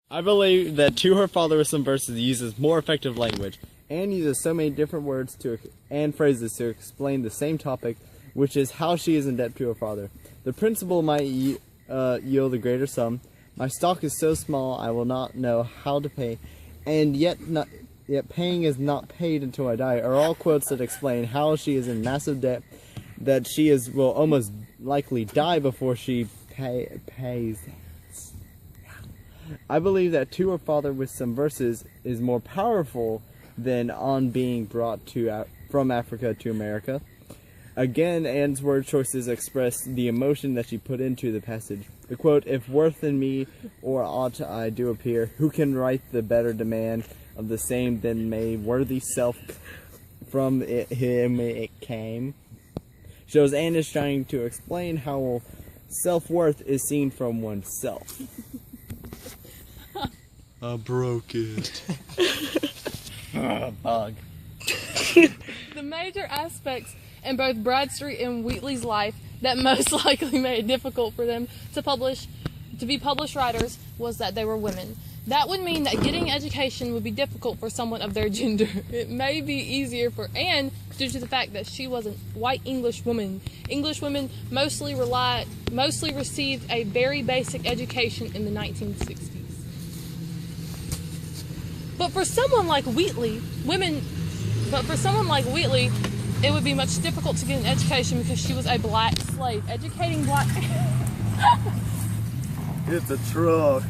I believe that To Her Father with Some Verses uses more effective language and uses so many different words and phrases to explain the same topic, which is how she is in debt to her father. The principal might yield a greater sum. My stock is so small I will not know how to pay, and yet paying is not paid until I die, are all quotes that explain how she is in massive debt, that she will almost likely die before she pays. I believe that To Her Father with Some Verses is more powerful than On Being Brought from Africa to America. Again, Anne's word choices express the emotion that she put into the passage. The quote, "If worth in me or aught I do appear, who can write the better demand of the same than may worthy self from him it came," shows Anne is trying to explain how self-worth is seen from oneself. I broke it. Bug. The major aspects in both Bradstreet and Wheatley's life that most likely made it difficult for them to be published writers was that they were women. That would mean that getting education would be difficult for someone of their gender. It may be easier for Anne due to the fact that she was a white English woman. English women mostly received a very basic education in the 1960s. But for someone like Wheatley, it would be much difficult to get an education because she was a black slave. Educating black It's a truck.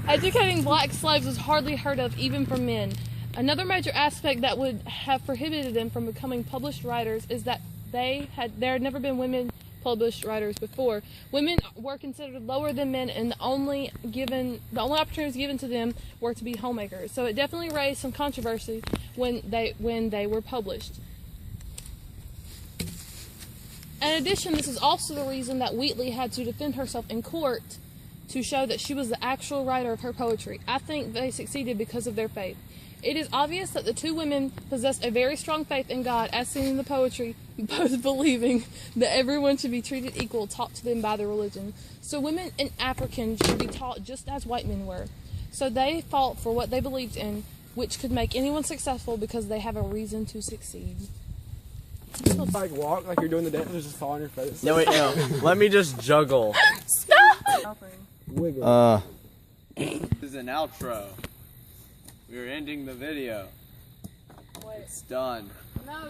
Educating black slaves was hardly heard of even for men. Another major aspect that would have prohibited them from becoming published writers is that there had never been women published writers before. Women were considered lower than men, and the only opportunities given to them were to be homemakers. So it definitely raised some controversy when they were published. In addition, this is also the reason that Wheatley had to defend herself in court to show that she was the actual writer of her poetry. I think they succeeded because of their faith. It is obvious that the two women possessed a very strong faith in God, as seen in the poetry, both believing that everyone should be treated equal, taught to them by their religion. So women and Africans should be taught just as white men were. So they fought for what they believed in, which could make anyone successful because they have a reason to succeed. Like walk like you're doing the dance and just fall on your face. No, wait, no. Let me just juggle. Stop! Wiggle. This is an outro. We're ending the video. It's done. No.